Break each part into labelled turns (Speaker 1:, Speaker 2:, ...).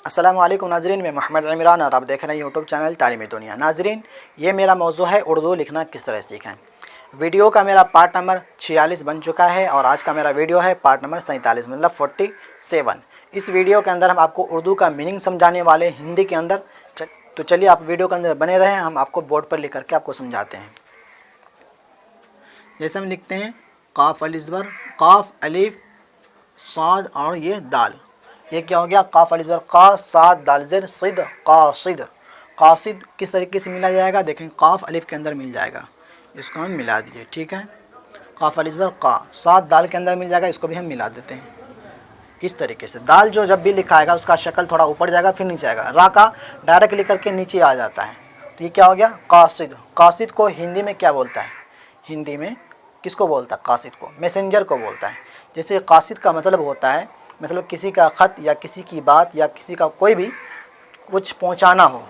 Speaker 1: अस्सलामु अलैकुम नाज़रीन, मैं मोहम्मद इमरान और आप देख रहे हैं यूट्यूब चैनल तालीमी दुनिया। नाज़रीन, ये मेरा मौजू है उर्दू लिखना किस तरह सीखें। वीडियो का मेरा पार्ट नंबर 46 बन चुका है और आज का मेरा वीडियो है पार्ट नंबर 47 मतलब 47। इस वीडियो के अंदर हम आपको उर्दू का मीनिंग समझाने वाले हिंदी के अंदर। तो चलिए आप वीडियो के अंदर बने रहें, हम आपको बोर्ड पर लिख करके आपको समझाते हैं। जैसे हम लिखते हैं काफ अलिज़बर, काफ अलिफ साद और ये दाल। ये क्या हो गया? काफ अलिज़बर का साद दाल ज़ेर सिद कासिद। कासिद किस तरीके से मिला जाएगा? देखें, काफ अलिफ के अंदर मिल जाएगा, इसको हम मिला दिए, ठीक है। काफ अलिज़बर का साद दाल के अंदर मिल जाएगा, इसको भी हम मिला देते हैं। इस तरीके से दाल जो जब भी लिखा आएगा उसका शक्ल थोड़ा ऊपर जाएगा फिर नीचे आएगा। रा का डायरेक्ट लिख करके नीचे आ जाता है, तो ये क्या हो गया? कासिद। कासिद को हिंदी में क्या बोलता है? हिंदी में किसको बोलता है? कासिद को, मैसेंजर को बोलता है। जैसे कासिद का मतलब होता है, मतलब किसी का ख़त या किसी की बात या किसी का कोई भी कुछ पहुंचाना हो,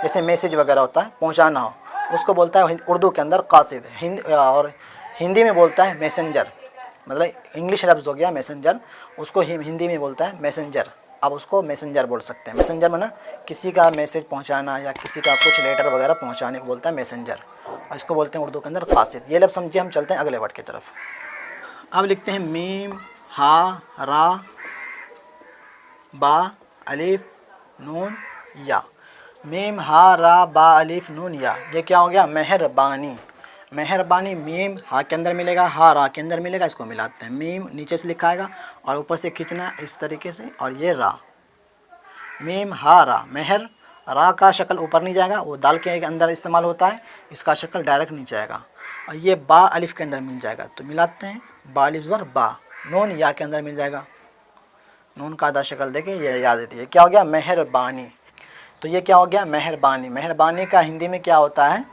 Speaker 1: जैसे मैसेज वगैरह होता है, पहुंचाना हो, उसको बोलता है उर्दू के अंदर कासिद। और हिंदी में बोलता है मैसेंजर, मतलब इंग्लिश लफ्ज़ हो गया मैसेंजर, उसको हिंदी में बोलता है मैसेंजर। अब उसको मैसेंजर बोल सकते हैं। मैसेंजर में ना किसी का मैसेज पहुंचाना या किसी का कुछ लेटर वगैरह पहुंचाने को बोलता है मैसेंजर, और इसको बोलते हैं उर्दू के अंदर कासिद। ये लफ्ज़ समझिए। हम चलते हैं अगले वर्ड की तरफ। अब लिखते हैं मीम हा रा बा अलिफ नून या। मीम हा रा बा अलिफ नून या, ये क्या हो गया? मेहरबानी। मेहरबानी मीम हा के अंदर मिलेगा, हा रा के अंदर मिलेगा, इसको मिलाते हैं। मीम नीचे से लिखा आएगा और ऊपर से खींचना इस तरीके से, और ये रा। मीम हा रा मेहर, रा का शक्ल ऊपर नहीं जाएगा, वो दाल के अंदर इस्तेमाल होता है, इसका शक्ल डायरेक्ट नीचे आएगा। और ये बा अलिफ के अंदर मिल जाएगा, तो मिलाते हैं। बा अलिफ ज़बर बा। नून या के अंदर मिल जाएगा, नून का आधा शक्ल देके ये याद देती है। क्या हो गया? मेहरबानी। तो ये क्या हो गया? मेहरबानी। मेहरबानी का हिंदी में क्या होता है?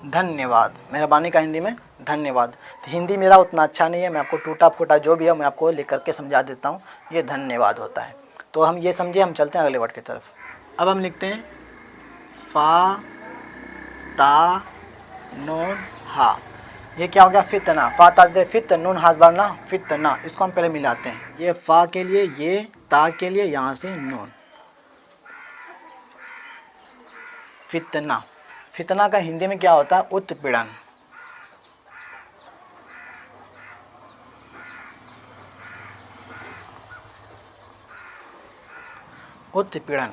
Speaker 1: धन्यवाद। मेहरबानी का हिंदी में धन्यवाद। तो हिंदी मेरा उतना अच्छा नहीं है, मैं आपको टूटा फूटा जो भी है मैं आपको लिख करके समझा देता हूँ। ये धन्यवाद होता है। तो हम ये समझे। हम चलते हैं अगले वर्ड की तरफ। अब हम लिखते हैं फ़ा ता नून हा। ये क्या हो गया? फितना। फ़ा ताज़देर फित, नून हाज़बारना फितना। इसको हम पहले मिलाते हैं। ये फ़ा के लिए, ये ता के लिए, यहाँ से नून। फितना। फितना का हिंदी में क्या होता है? उत्पीड़न। उत्पीड़न।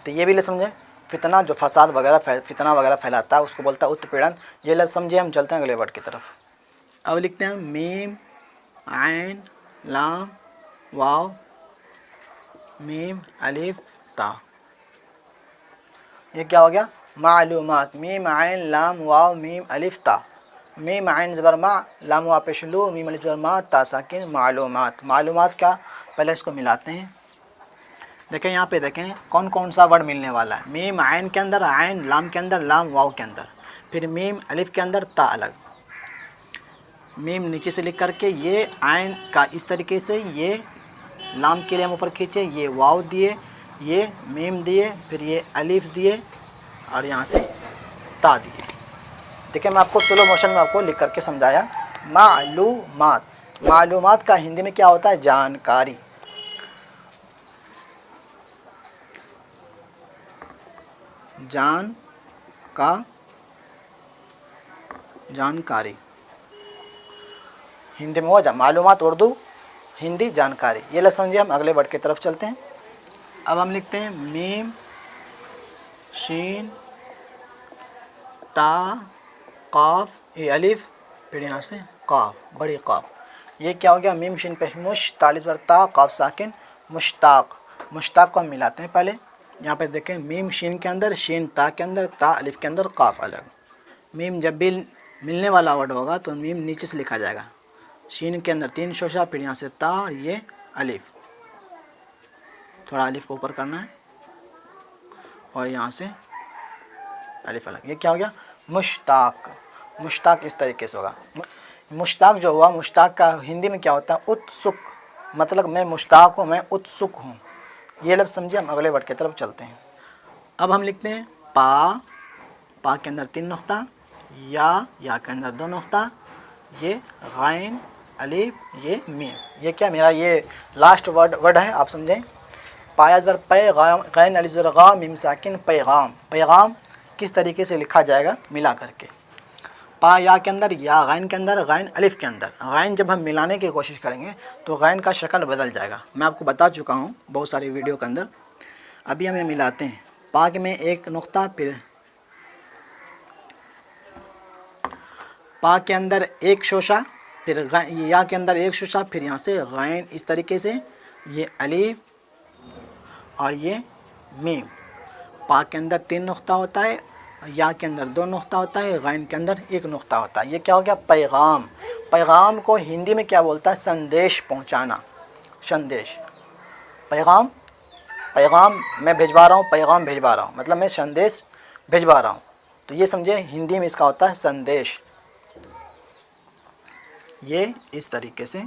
Speaker 1: तो ये भी ले समझे। फितना जो फसाद वगैरह फितना वगैरह फैलाता है उसको बोलता है उत्पीड़न। ये लफ्ज़ समझे। हम चलते हैं अगले वर्ड की तरफ। अब लिखते हैं मीम आइन लाम वाव मीम अलिफ ता। ये क्या हो गया? मालूमात। मीम आइन लाम वाव मीम अलिफ ता। मीम आइन ज़बर मा, लाम वाव पेश लू, मीम अलिफ ज़बर मा, ता साकिन मालूमात। मालूमात का पहले इसको मिलाते हैं। देखें यहाँ पे, देखें कौन कौन सा वर्ड मिलने वाला है। मीम आइन के अंदर, आइन लाम के अंदर, लाम वाव के अंदर, फिर मीम अलिफ के अंदर, ता अलग। मीम नीचे से लिख करके ये आइन का इस तरीके से, ये लाम के लिए हम ऊपर खींचे, ये वाव दिए, ये मीम दिए, फिर ये अलिफ दिए और यहाँ से ता दिए। देखिए मैं आपको स्लो मोशन में आपको लिख करके समझाया। मालूमात। मालूमात का हिंदी में क्या होता है? जानकारी। जानकारी हिंदी में हो मालूमात, उर्दू हिंदी जानकारी। ये लफ्ज़ समझिए। हम अगले वर्ड की तरफ चलते हैं। अब हम लिखते हैं मीम शीन ता काफ, ये अलिफ, फिर यहाँ से काफ, बड़ी काफ। ये क्या हो गया? मीम शीन पे मुश, तालिज़ वर ता, काफ साकिन, मुश्ताक। मुश्ताक को हम मिलाते हैं पहले। यहाँ पे देखें मीम शीन के अंदर, शीन ता के अंदर, ता अलिफ के अंदर, काफ अलग। मीम जब भी मिलने वाला वर्ड होगा तो मीम नीचे से लिखा जाएगा। शीन के अंदर 3 शोशा, फिर यहाँ से ता और ये अलिफ, थोड़ा अलिफ को ऊपर करना है और यहाँ से अलिफ अलग। ये क्या हो गया? मुश्ताक। मुश्ताक इस तरीके से होगा। मुश्ताक जो हुआ, मुश्ताक का हिंदी में क्या होता है? उत्सुक। मतलब मैं मुश्ताक हूँ, मैं उत्सुक हूँ। ये लफ्ज़ समझिए। हम अगले वर्ड की तरफ चलते हैं। अब हम लिखते हैं पा पा के अंदर 3 नुक्ता, या के अंदर 2 नुक्ता, ये गैन अलिफ, ये मीम। ये क्या मेरा ये लास्ट वर्ड है, आप समझें। पाया ज़बर पैगाम, गैन अलिफ ज़बर गा, मीम साकिन पैगाम। पैगाम किस तरीके से लिखा जाएगा मिला करके, पा या के अंदर, या गैन के अंदर, गैन अलिफ के अंदर। गैन जब हम मिलाने की कोशिश करेंगे तो गैन का शक्ल बदल जाएगा। मैं आपको बता चुका हूँ बहुत सारी वीडियो के अंदर। अभी हमें मिलाते हैं। पाक में 1 नुक्ता, फिर पा के अंदर 1 शोशा, फिर या के अंदर 1 शोशा, फिर यहाँ से गैन, इस तरीके से ये अलिफ और ये मीम। पा के अंदर 3 नुक्ता होता है, या के अंदर 2 नुक्ता होता है, गैन के अंदर 1 नुक्ता होता है। ये क्या हो गया पैगाम। पैगाम को हिंदी में क्या बोलता है, संदेश पहुंचाना, संदेश। पैगाम, पैगाम मैं भिजवा रहा हूँ, पैगाम भिजवा रहा हूँ, मतलब मैं संदेश भिजवा रहा हूँ। तो ये समझे हिंदी में इसका होता है संदेश। ये इस तरीके से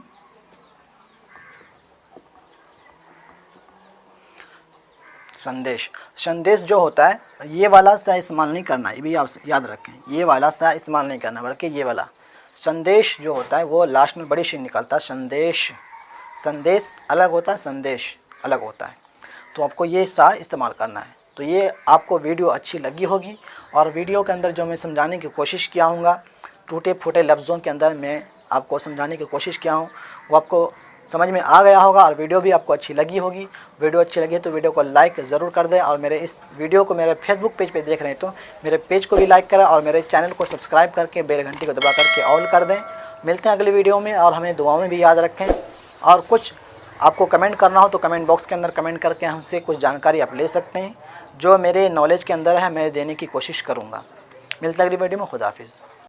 Speaker 1: संदेश। संदेश जो होता है ये वाला सा इस्तेमाल नहीं करना, ये भी आप याद रखें, ये वाला सा इस्तेमाल नहीं करना, बल्कि ये वाला संदेश जो होता है वो लास्ट में बड़ी शीन निकलता है, संदेश। संदेश अलग होता है, संदेश अलग होता है। तो आपको ये सा इस्तेमाल करना है। तो ये आपको वीडियो अच्छी लगी होगी, और वीडियो के अंदर जो मैं समझाने की कोशिश किया हूँ, टूटे फूटे लफ्ज़ों के अंदर मैं आपको समझाने की कोशिश किया हूँ, वो आपको समझ में आ गया होगा, और वीडियो भी आपको अच्छी लगी होगी। वीडियो अच्छी लगी तो वीडियो को लाइक ज़रूर कर दें, और मेरे इस वीडियो को मेरे फेसबुक पेज पे देख रहे हैं तो मेरे पेज को भी लाइक करें, और मेरे चैनल को सब्सक्राइब करके बेल घंटी को दबा करके ऑल कर दें। मिलते हैं अगली वीडियो में, और हमें दुआओं में भी याद रखें। और कुछ आपको कमेंट करना हो तो कमेंट बॉक्स के अंदर कमेंट करके हमसे कुछ जानकारी आप ले सकते हैं, जो मेरे नॉलेज के अंदर है मैं देने की कोशिश करूँगा। मिलते हैं अगली वीडियो में। खुदा हाफिज़।